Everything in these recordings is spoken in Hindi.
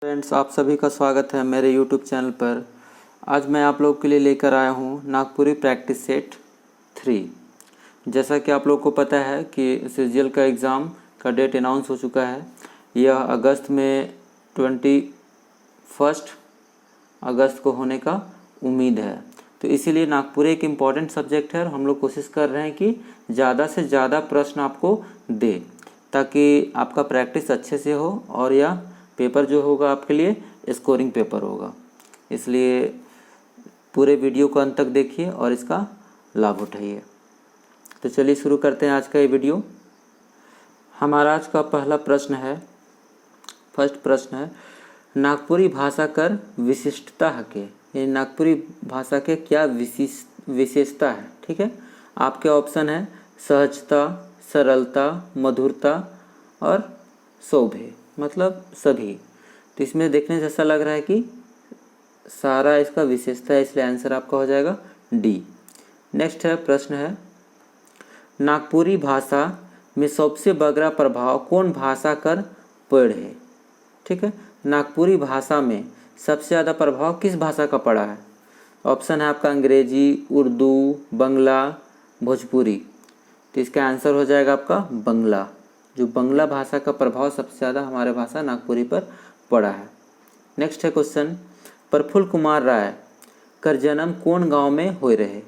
फ्रेंड्स, आप सभी का स्वागत है मेरे YouTube चैनल पर। आज मैं आप लोगों के लिए लेकर आया हूँ नागपुरी प्रैक्टिस सेट 3। जैसा कि आप लोगों को पता है कि सीजीएल का एग्ज़ाम का डेट अनाउंस हो चुका है। यह अगस्त में 21 अगस्त को होने का उम्मीद है। तो इसीलिए नागपुरी एक इम्पॉर्टेंट सब्जेक्ट है और हम लोग कोशिश कर रहे हैं कि ज़्यादा से ज़्यादा प्रश्न आपको दे, ताकि आपका प्रैक्टिस अच्छे से हो और यह पेपर जो होगा आपके लिए स्कोरिंग पेपर होगा। इसलिए पूरे वीडियो को अंत तक देखिए और इसका लाभ उठाइए। तो चलिए शुरू करते हैं आज का ये वीडियो। हमारा आज का पहला प्रश्न है, फर्स्ट प्रश्न है, नागपुरी भाषा कर विशिष्टता है के, यानी नागपुरी भाषा के क्या विशेषता है। ठीक है, आपके ऑप्शन है सहजता, सरलता, मधुरता और शोभे, मतलब सभी। तो इसमें देखने से ऐसा लग रहा है कि सारा इसका विशेषता है, इसलिए आंसर आपका हो जाएगा डी। नेक्स्ट है प्रश्न है, नागपुरी भाषा में सबसे बड़ा प्रभाव कौन भाषा कर पड़ है। ठीक है, नागपुरी भाषा में सबसे ज़्यादा प्रभाव किस भाषा का पड़ा है। ऑप्शन है आपका अंग्रेजी, उर्दू, बंगला, भोजपुरी। तो इसका आंसर हो जाएगा आपका बंगला। जो बंगला भाषा का प्रभाव सबसे ज़्यादा हमारे भाषा नागपुरी पर पड़ा है। नेक्स्ट है क्वेश्चन, प्रफुल्ल कुमार राय का जन्म कौन गांव में हुए रहे।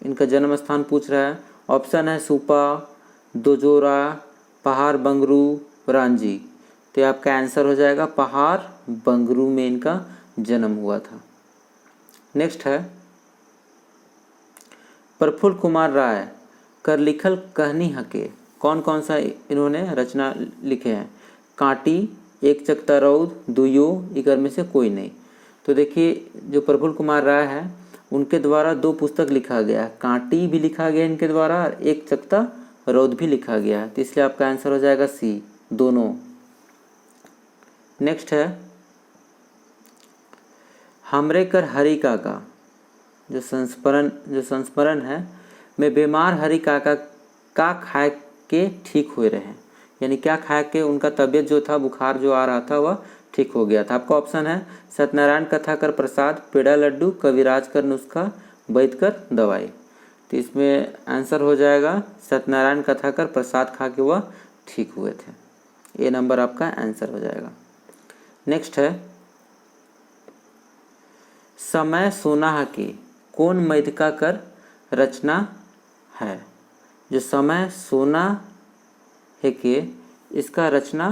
इनका जन्म स्थान पूछ रहा है। ऑप्शन है सुपा, दोजोरा, पहाड़ बंगरू, रांची। तो आपका आंसर हो जाएगा पहाड़ बंगरू में इनका जन्म हुआ था। नेक्स्ट है, प्रफुल्ल कुमार राय कर लिखल कहनी हके, कौन कौन सा इन्होंने रचना लिखे हैं। कांटी, एक चकता रौद, दुयो, इकर में से कोई नहीं। तो देखिए, जो प्रफुल्ल कुमार राय है उनके द्वारा 2 पुस्तक लिखा गया है। कांटी भी लिखा गया इनके द्वारा और एक चकता रौद भी लिखा गया है। तो इसलिए आपका आंसर हो जाएगा सी, दोनों। नेक्स्ट है, हमरे कर हरि काका, जो संस्मरण है में बीमार हरि काका का खाए के ठीक हुए रहे, यानी क्या खाए के उनका तबीयत जो था, बुखार जो आ रहा था वह ठीक हो गया था। आपका ऑप्शन है सत्यनारायण कथा कर प्रसाद, पेड़ा लड्डू, कविराज कर नुस्खा, वैद्य कर दवाई। तो इसमें आंसर हो जाएगा सत्यनारायण कथा कर प्रसाद खा के वह ठीक हुए थे। ए नंबर आपका आंसर हो जाएगा। नेक्स्ट है, समय सोना की कौन मैथिका कर रचना है। जो समय सोना है के, इसका रचना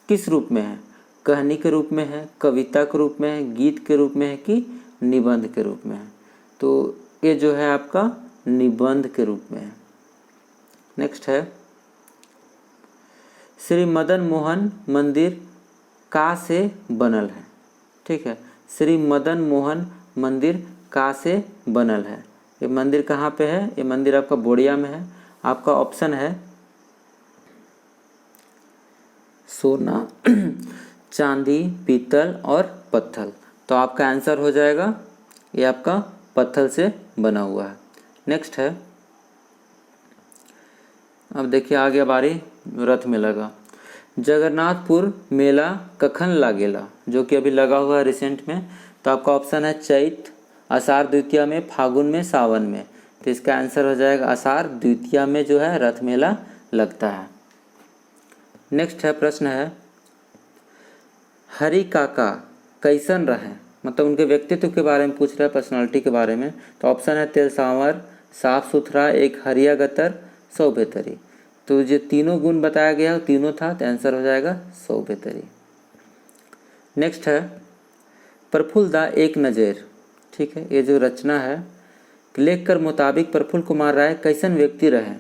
किस रूप में है। कहानी के रूप में है, कविता के रूप में है, गीत के रूप में है कि निबंध के रूप में है। तो ये जो है आपका निबंध के रूप में है। नेक्स्ट है, श्री मदन मोहन मंदिर का से बनल है। ठीक है, श्री मदन मोहन मंदिर का से बनल है। ये मंदिर कहाँ पे है। ये मंदिर आपका बोड़िया में है। आपका ऑप्शन है सोना, चांदी, पीतल और पत्थर। तो आपका आंसर हो जाएगा ये आपका पत्थर से बना हुआ है। नेक्स्ट है, अब देखिए आगे बारी रथ में लगा। जगन्नाथपुर मेला कखन लागेला, जो कि अभी लगा हुआ है रिसेंट में। तो आपका ऑप्शन है चैत, आषाढ़ द्वितीया में, फागुन में, सावन में। तो इसका आंसर हो जाएगा आषाढ़ द्वितीया में जो है रथ मेला लगता है। नेक्स्ट है प्रश्न है, हरि काका कैसन रहे, मतलब उनके व्यक्तित्व के बारे में पूछ रहा है, पर्सनालिटी के बारे में। तो ऑप्शन है तेल सांवर, साफ सुथरा, एक हरिया गतर, सौभेतरी। तो जो तीनों गुण बताया गया वो तीनों था, तो आंसर हो जाएगा सौभेतरी। नेक्स्ट है, प्रफुल्ल दा एक नज़र। ठीक है, ये जो रचना है, लेख कर मुताबिक प्रफुल्ल कुमार राय कैसन व्यक्ति रहे,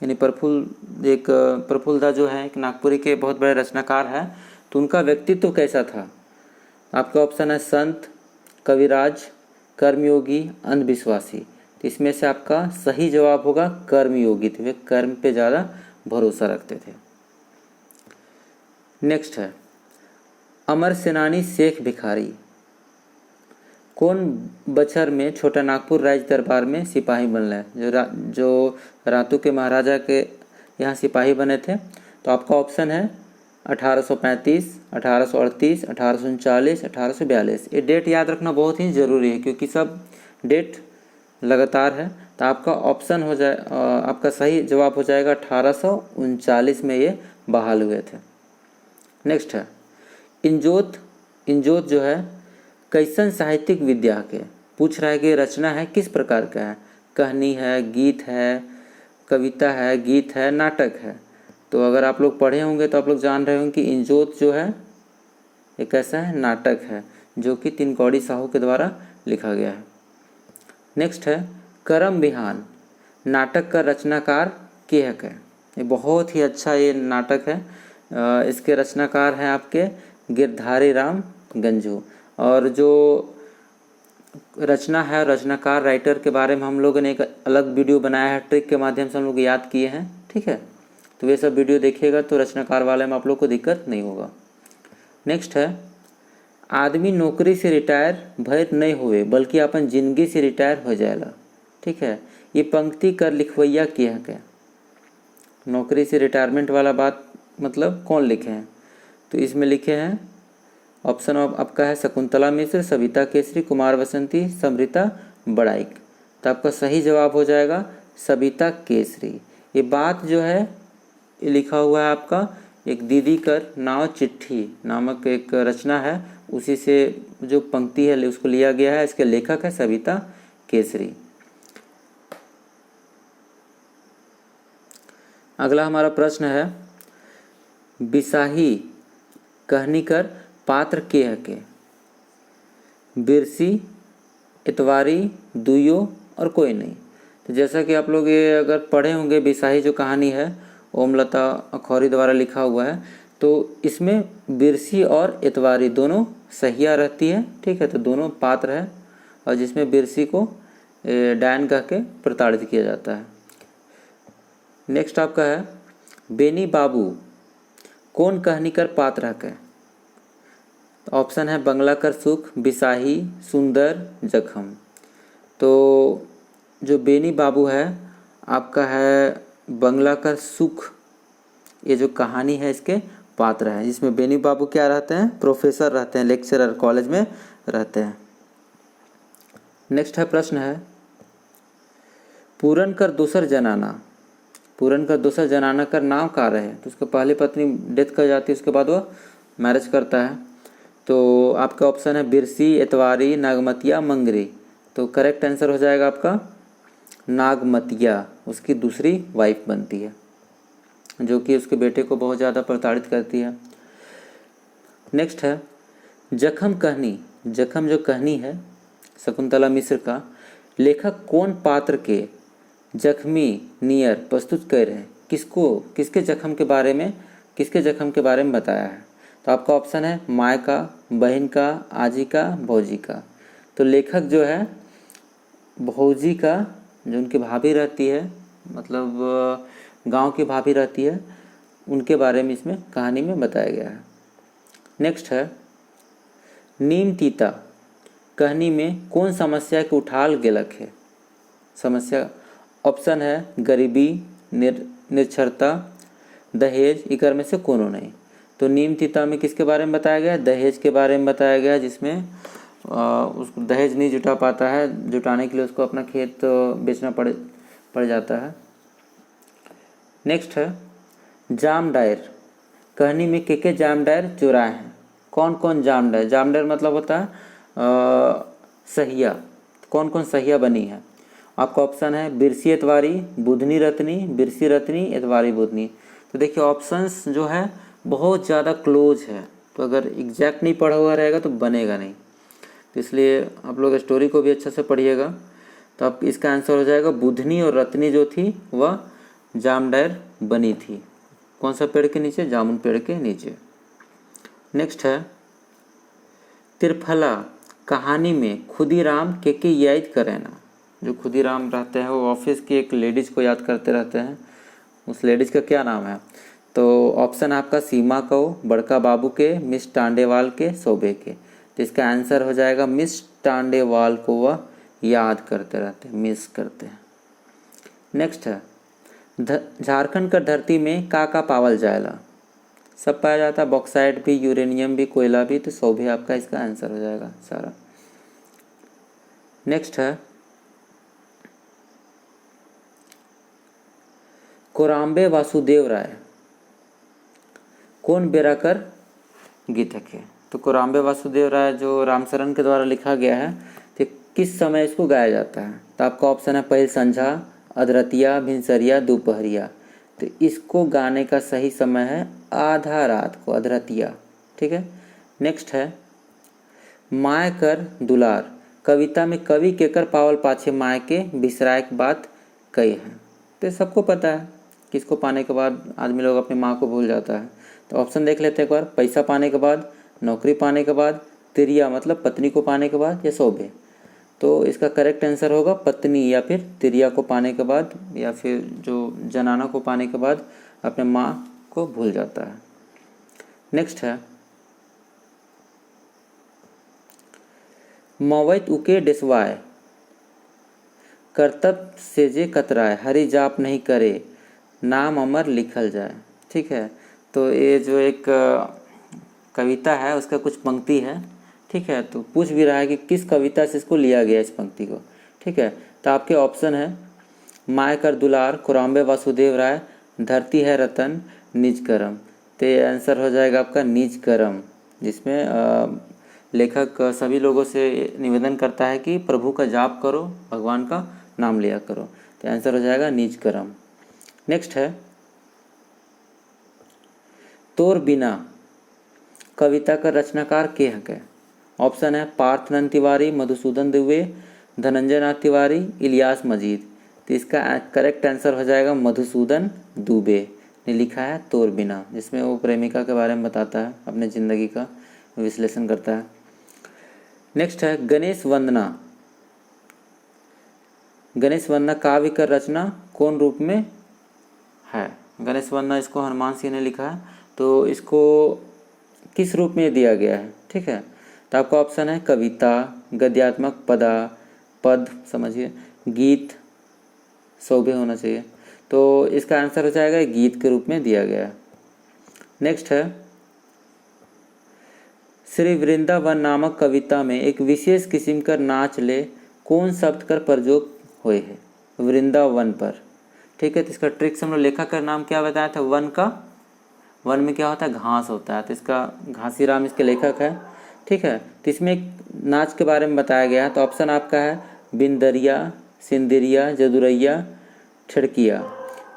यानी प्रफुल्ल दा जो है एक नागपुरी के बहुत बड़े रचनाकार हैं, तो उनका व्यक्तित्व कैसा था। आपका ऑप्शन है संत, कविराज, कर्मयोगी, अंधविश्वासी। तो इसमें से आपका सही जवाब होगा कर्मयोगी थे, वे कर्म पे ज़्यादा भरोसा रखते थे। नेक्स्ट है, अमर सेनानी शेख भिखारी कौन बछर में छोटा नागपुर राज दरबार में सिपाही बनला है, जो रातू के महाराजा के यहाँ सिपाही बने थे। तो आपका ऑप्शन है 1835, 1838, 1839, 1842। ये डेट याद रखना बहुत ही ज़रूरी है क्योंकि सब डेट लगातार है। तो आपका ऑप्शन हो जाए, आपका सही जवाब हो जाएगा 1839 में ये बहाल हुए थे। नेक्स्ट है इंजोत। इंजोत जो है कैसन साहित्यिक विद्या के पूछ रहा है कि रचना है किस प्रकार का है, कहानी है, गीत है, कविता है, गीत है, नाटक है। तो अगर आप लोग पढ़े होंगे तो आप लोग जान रहे होंगे कि इंजोत जो है एक ऐसा है नाटक है जो कि तिनकौड़ी साहू के द्वारा लिखा गया है। नेक्स्ट है करम बिहान नाटक का रचनाकार के है। ये बहुत ही अच्छा ये नाटक है। इसके रचनाकार हैं आपके गिरधारी राम गंजू। और जो रचना है, रचनाकार राइटर के बारे में हम लोगों ने एक अलग वीडियो बनाया है, ट्रिक के माध्यम से हम लोग याद किए हैं, ठीक है। तो वे सब वीडियो देखिएगा तो रचनाकार वाले में आप लोग को दिक्कत नहीं होगा। नेक्स्ट है आदमी नौकरी से रिटायर भय नहीं हुए बल्कि अपन जिंदगी से रिटायर हो जाएगा, ठीक है। ये पंक्ति कर लिखवैया किया क्या, नौकरी से रिटायरमेंट वाला बात मतलब कौन लिखे हैं, तो इसमें लिखे हैं ऑप्शन आपका है शकुंतला मिश्र, सविता केसरी, कुमार बसंती, समृता बड़ाइक। तो आपका सही जवाब हो जाएगा सविता केसरी। ये बात जो है ये लिखा हुआ है आपका एक दीदी कर नाव चिट्ठी नामक एक रचना है, उसी से जो पंक्ति है उसको लिया गया है। इसके लेखक है सविता केसरी। अगला हमारा प्रश्न है बिसाही कहनीकर पात्र के है के, बिरसी, इतवारी, दुयो और कोई नहीं। तो जैसा कि आप लोग ये अगर पढ़े होंगे बिसाही जो कहानी है ओमलता अखौरी द्वारा लिखा हुआ है, तो इसमें बिरसी और इतवारी दोनों सहिया रहती है, ठीक है। तो दोनों पात्र है और जिसमें बिरसी को डायन कह के प्रताड़ित किया जाता है। नेक्स्ट आपका है बेनी बाबू कौन कहानीकर पात्र है। ऑप्शन है बंगलाकर सुख, बिसाही, सुंदर, जखम। तो जो बेनी बाबू है आपका है बंगलाकर सुख, ये जो कहानी है इसके पात्र हैं, जिसमें बेनी बाबू क्या रहते हैं, प्रोफेसर रहते हैं, लेक्चरर कॉलेज में रहते हैं। नेक्स्ट है प्रश्न है पूरन कर दूसर जनाना, पूरन कर दूसर जनाना का नाम का रहे। तो उसके पहली पत्नी डेथ कर जाती है, उसके बाद वह मैरिज करता है। तो आपका ऑप्शन है बिरसी, इतवारी, नागमतिया, मंगरी। तो करेक्ट आंसर हो जाएगा आपका नागमतिया, उसकी दूसरी वाइफ बनती है जो कि उसके बेटे को बहुत ज़्यादा प्रताड़ित करती है। नेक्स्ट है जखम कहनी, जखम जो कहनी है शकुंतला मिश्र का, लेखक कौन पात्र के जख्मी नियर प्रस्तुत कर रहे हैं, किसको किसके जख्म के बारे में, किसके जख्म के बारे में बताया है। तो आपका ऑप्शन है माँ का, बहन का, आजी का, भौजी का। तो लेखक जो है भौजी का, जो उनकी भाभी रहती है, मतलब गांव की भाभी रहती है, उनके बारे में इसमें कहानी में बताया गया है। नेक्स्ट है नीम तीता कहानी में कौन समस्या के उठाल गेलक है। समस्या ऑप्शन है गरीबी, निरक्षरता, दहेज, इकर में से कोनो नहीं। तो नीम तीता में किसके बारे में बताया गया है, दहेज के बारे में बताया गया है, जिसमें उसको दहेज नहीं जुटा पाता है, जुटाने के लिए उसको अपना खेत बेचना पड़ जाता है। नेक्स्ट है जाम डायर कहानी में के जाम डायर चुराए हैं, कौन कौन जाम डायर, जाम डायर मतलब होता है सहिया, कौन कौन सहिया बनी है। आपका ऑप्शन है बिरसी इतवारी, बुधनी रत्नी, बिरसी रत्नी, इतवारी बुधनी। तो देखिए ऑप्शंस जो है बहुत ज़्यादा क्लोज है, तो अगर एग्जैक्ट नहीं पढ़ा हुआ रहेगा तो बनेगा नहीं। तो इसलिए आप लोग स्टोरी को भी अच्छे से पढ़िएगा। तो आप इसका आंसर हो जाएगा बुधनी और रत्नी जो थी वह जाम डायर बनी थी। कौन सा पेड़ के नीचे, जामुन पेड़ के नीचे। नेक्स्ट है त्रिफला कहानी में खुदीराम के याद करेना। जो खुदीराम रहते हैं वो ऑफिस की एक लेडीज को याद करते रहते हैं, उस लेडीज का क्या नाम है। तो ऑप्शन आपका सीमा को, बड़का बाबू के, मिस टांडेवाल के, शोभे के। तो इसका आंसर हो जाएगा मिस टांडेवाल को वह याद करते रहते हैं, मिस करते हैं। नेक्स्ट है झारखंड का धरती में का पावल जाएला। सब पाया जाता है, बॉक्साइट भी, यूरेनियम भी, कोयला भी, तो सौभे आपका इसका आंसर हो जाएगा सारा। नेक्स्ट है कोराम्बे वासुदेव राय कौन बेराकर गीतक है? तो कोराम्बे वासुदेव राय जो रामचरण के द्वारा लिखा गया है, तो किस समय इसको गाया जाता है? तो आपका ऑप्शन है पहल संझा, अधरतिया, भिनसरिया, दोपहरिया। तो इसको गाने का सही समय है आधा रात को, अधरतिया। ठीक है। नेक्स्ट है माय कर दुलार कविता में कवि केकर पावल पाछे माय के बिसराय के बात कही है? तो सबको पता है किसको पाने के बाद आदमी लोग अपनी माँ को भूल जाता है। तो ऑप्शन देख लेते हैं एक बार, पैसा पाने के बाद, नौकरी पाने के बाद, तिरिया मतलब पत्नी को पाने के बाद, या सौभे। तो इसका करेक्ट आंसर होगा पत्नी या फिर तिरिया को पाने के बाद, या फिर जो जनाना को पाने के बाद अपने माँ को भूल जाता है। नेक्स्ट है मवैत उके डेसवाय कर्तव्य से जे कतराय हरि जाप नहीं करे नाम अमर लिखल जाए। ठीक है। तो ये जो एक कविता है उसका कुछ पंक्ति है। ठीक है। तो पूछ भी रहा है कि किस कविता से इसको लिया गया इस पंक्ति को। ठीक है। तो आपके ऑप्शन है माय कर दुलार, कोराम्बे वासुदेव राय, धरती है रतन, निज करम। तो ये आंसर हो जाएगा आपका निज करम, जिसमें लेखक सभी लोगों से निवेदन करता है कि प्रभु का जाप करो, भगवान का नाम लिया करो। तो आंसर हो जाएगा निज करम। नेक्स्ट है तोर बिना कविता का रचनाकार के है? ऑप्शन है पार्थनंद तिवारी, मधुसूदन दुबे, धनंजय नाथ तिवारी, इलियास मजीद। तो इसका करेक्ट आंसर हो जाएगा मधुसूदन दुबे ने लिखा है तोर बिना, जिसमें वो प्रेमिका के बारे में बताता है, अपने ज़िंदगी का विश्लेषण करता है। नेक्स्ट है गणेश वंदना। गणेश वंदना काव्य का रचना कौन रूप में है? गणेश वंदना इसको हनुमान सिंह ने लिखा है। तो इसको किस रूप में दिया गया है? ठीक है। तो आपका ऑप्शन है कविता, गद्यात्मक पद समझिए, गीत, सौभे होना चाहिए। तो इसका आंसर हो जाएगा गीत के रूप में दिया गया है। नेक्स्ट है श्री वृंदावन नामक कविता में एक विशेष किस्म का नाच ले कौन शब्द कर प्रयोग हुए है? वृंदावन पर। ठीक है। तो इसका ट्रिक्स हम लोग लेखक का नाम क्या बताया था? वन का, वन में क्या होता है? घास होता है। तो इसका घासीराम इसके लेखक है। ठीक है। तो इसमें एक नाच के बारे में बताया गया है। तो ऑप्शन आपका है बिंदरिया, सिंदरिया, जदुरैया, ठिड़किया।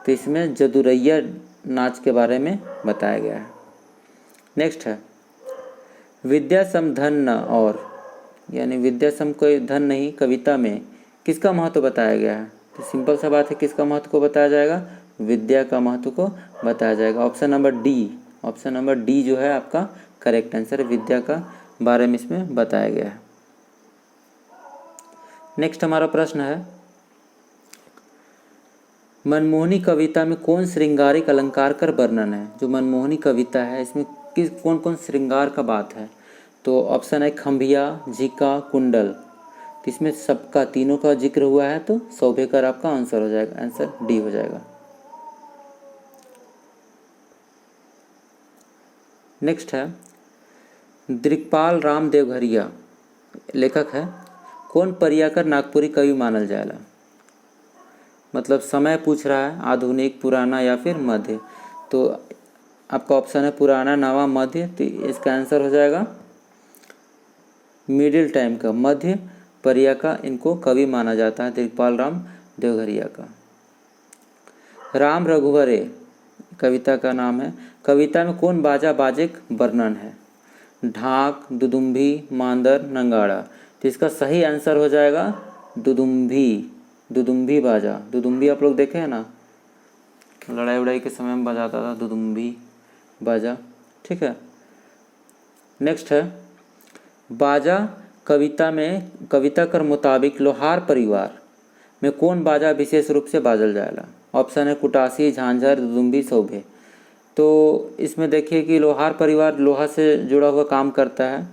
तो इसमें जदुरैया नाच के बारे में बताया गया है। नेक्स्ट है विद्या सम धन न और, यानी विद्या सम कोई धन नहीं कविता में किसका महत्व बताया गया है? तो सिंपल सा बात है, किसका महत्व को बताया जाएगा? विद्या का महत्व को बताया जाएगा। Option number D, option number D जो है आपका करेक्ट आंसर, विद्या का बारे में इसमें बताया गया है। नेक्स्ट हमारा प्रश्न है मनमोहनी कविता में कौन श्रृंगारिक अलंकार कर वर्णन है? जो मनमोहनी कविता है इसमें किस कौन कौन श्रृंगार का बात है? तो ऑप्शन है खंभिया, झिका, कुंडल। तो इसमें सबका तीनों का जिक्र हुआ है, तो सौभेकर आपका आंसर हो जाएगा, आंसर डी हो जाएगा। नेक्स्ट है दिक्पाल राम देवघरिया लेखक है, कौन परियाकर नागपुरी कवि मानल जाएगा? मतलब समय पूछ रहा है, आधुनिक, पुराना या फिर मध्य। तो आपका ऑप्शन है पुराना, नवा, मध्य। तो इसका आंसर हो जाएगा मिडिल टाइम का, मध्य परिया का इनको कवि माना जाता है, दिक्पाल राम देवघरिया का। राम रघुवरे कविता का नाम है। कविता में कौन बाजा बाजे वर्णन है? ढाक, दुदुम्भी, मांदर, नंगाड़ा। तो इसका सही आंसर हो जाएगा दुदुम्भी, दुदुम्भी बाजा। दुदुम्भी आप लोग देखे हैं ना, लड़ाई उड़ाई के समय में बजाता था दुदुम्भी बाजा। ठीक है। नेक्स्ट है बाजा कविता में कविता कर मुताबिक लोहार परिवार में कौन बाजा विशेष रूप से बाजल जाएगा? ऑप्शन है कुटासी, झांझर, दुदुम्भी, सौभे। तो इसमें देखिए कि लोहार परिवार लोहा से जुड़ा हुआ काम करता है,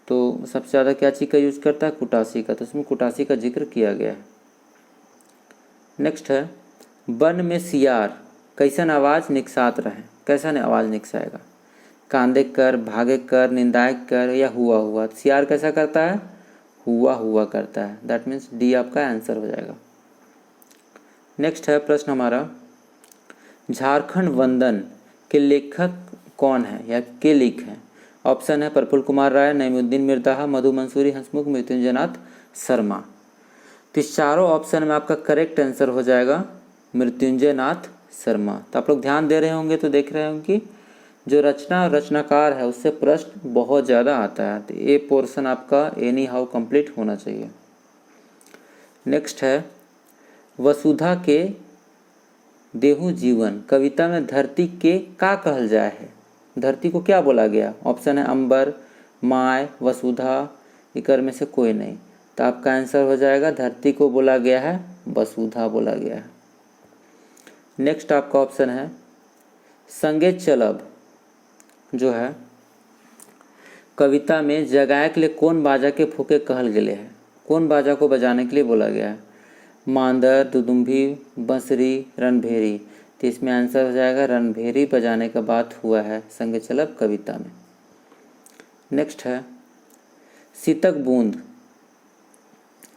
तो सबसे ज़्यादा क्या चीज़ का यूज़ करता है? कुटासी का। तो इसमें कुटासी का जिक्र किया गया है। नेक्स्ट है वन में सियार कैसन आवाज़ निकसात रहे, कैसा आवाज़ निकसाएगा? कांदे कर, भागे कर, निंदाए कर या हुआ हुआ। CR कैसा करता है? हुआ हुआ करता है। दैट मीन्स डी आपका आंसर हो जाएगा। नेक्स्ट है प्रश्न हमारा, झारखंड वंदन के लेखक कौन है या के लेख हैं? ऑप्शन है प्रफुल्ल कुमार राय, नईमुद्दीन मिर्दाहा, मधु मंसूरी, हंसमुख, मृत्युंजयनाथ शर्मा। तो इस चारों ऑप्शन में आपका करेक्ट आंसर हो जाएगा मृत्युंजयनाथ शर्मा। तो आप लोग ध्यान दे रहे होंगे तो देख रहे होंगे कि जो रचनाकार है उससे प्रश्न बहुत ज़्यादा आता है। तो ये पोर्शन आपका एनी हाउ कंप्लीट होना चाहिए। नेक्स्ट है, वसुधा के देहु जीवन कविता में धरती के का कहल जाए है? धरती को क्या बोला गया? ऑप्शन है अंबर, माय, वसुधा, इकर में से कोई नहीं। तो आपका आंसर हो जाएगा धरती को बोला गया है वसुधा बोला गया है। नेक्स्ट आपका ऑप्शन है, संगे चलब जो है कविता में जगाए के लिए कौन बाजा के फूके कहल गेले है? कौन बाजा को बजाने के लिए बोला गया है? मांदर, दुदुम्भी, बंसरी, रणभेरी। तो इसमें आंसर हो जाएगा रणभेरी बजाने का बात हुआ है संगे चलब कविता में। नेक्स्ट है, शीतक बूंद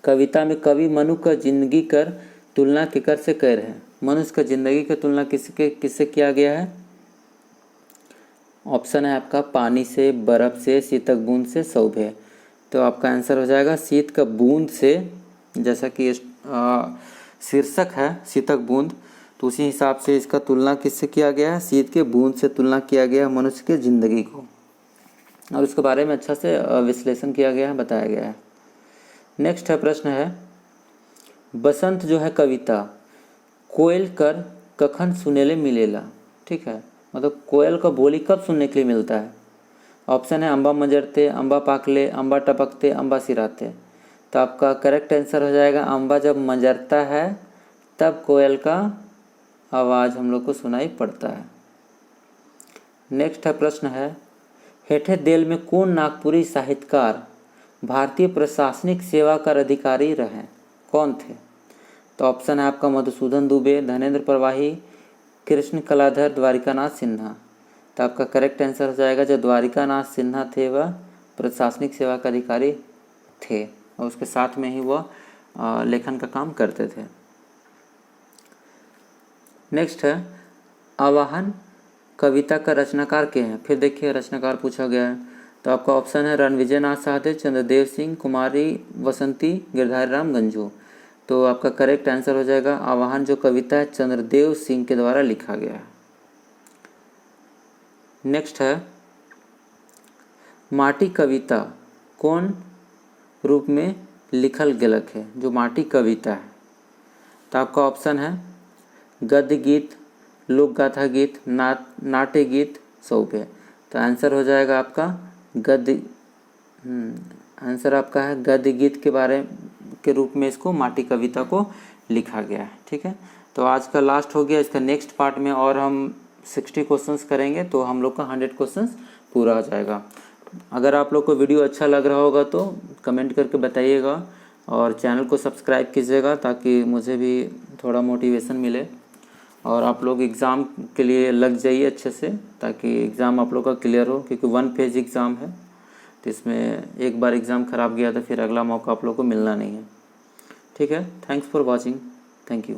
कविता में कवि मनु का जिंदगी कर तुलना केकर से कर है? मनुष्य का जिंदगी की तुलना किससे किया गया है? ऑप्शन है आपका पानी से, बर्फ से, शीतक बूंद से, सौभे। तो आपका आंसर हो जाएगा शीत का बूंद से। जैसा कि शीर्षक है शीतक बूंद, तो उसी हिसाब से इसका तुलना किससे किया गया है? शीत के बूंद से तुलना किया गया है मनुष्य के जिंदगी को, और उसके बारे में अच्छा से विश्लेषण किया गया है, बताया गया है। नेक्स्ट है प्रश्न है, बसंत जो है कविता कोयल कर कखन सुनेले मिलेला? ठीक है, मतलब कोयल का बोली कब सुनने के लिए मिलता है? ऑप्शन है अम्बा मजरते, अम्बा पाकले, अम्बा टपकते, अम्बा सिराते। तो आपका करेक्ट आंसर हो जाएगा अम्बा जब मजरता है तब कोयल का आवाज़ हम लोग को सुनाई पड़ता है। नेक्स्ट है प्रश्न है, हेठे देल में कौन नागपुरी साहित्यकार भारतीय प्रशासनिक सेवा कर अधिकारी रहे? कौन थे? तो ऑप्शन है आपका मधुसूदन दुबे, धनेंद्र प्रवाही, कृष्ण कलाधर, द्वारिकानाथ सिन्हा। तो आपका करेक्ट आंसर हो जाएगा जो द्वारिकानाथ सिन्हा थे वह प्रशासनिक सेवा का अधिकारी थे, और उसके साथ में ही वह लेखन का काम करते थे। नेक्स्ट है, आवाहन कविता का रचनाकार के हैं? फिर देखिए रचनाकार पूछा गया है। तो आपका ऑप्शन है रणविजय नाथ साहदेव, चंद्रदेव सिंह, कुमारी वसंती, गिरधारी राम गंजू। तो आपका करेक्ट आंसर हो जाएगा आवाहन जो कविता है चंद्रदेव सिंह के द्वारा लिखा गया है। नेक्स्ट है, माटी कविता कौन रूप में लिखल गेलक है? जो माटी कविता है, तो आपका ऑप्शन है गद्य गीत, लोक गाथा गीत, नाट्य गीत, सौभे। तो आंसर हो जाएगा आपका गद्य, आंसर आपका है गद्य गीत के बारे के रूप में इसको माटी कविता को लिखा गया है। ठीक है, तो आज का लास्ट हो गया। इसका नेक्स्ट पार्ट में और हम 60 क्वेश्चंस करेंगे तो हम लोग का 100 क्वेश्चंस पूरा हो जाएगा। अगर आप लोग को वीडियो अच्छा लग रहा होगा तो कमेंट करके बताइएगा, और चैनल को सब्सक्राइब कीजिएगा ताकि मुझे भी थोड़ा मोटिवेशन मिले, और आप लोग एग्ज़ाम के लिए लग जाइए अच्छे से ताकि एग्ज़ाम आप लोग का क्लियर हो, क्योंकि 1 पेज एग्ज़ाम है। तो इसमें एक बार एग्ज़ाम ख़राब गया तो फिर अगला मौका आप लोग को मिलना नहीं है। ठीक है, thanks for watching, thank you.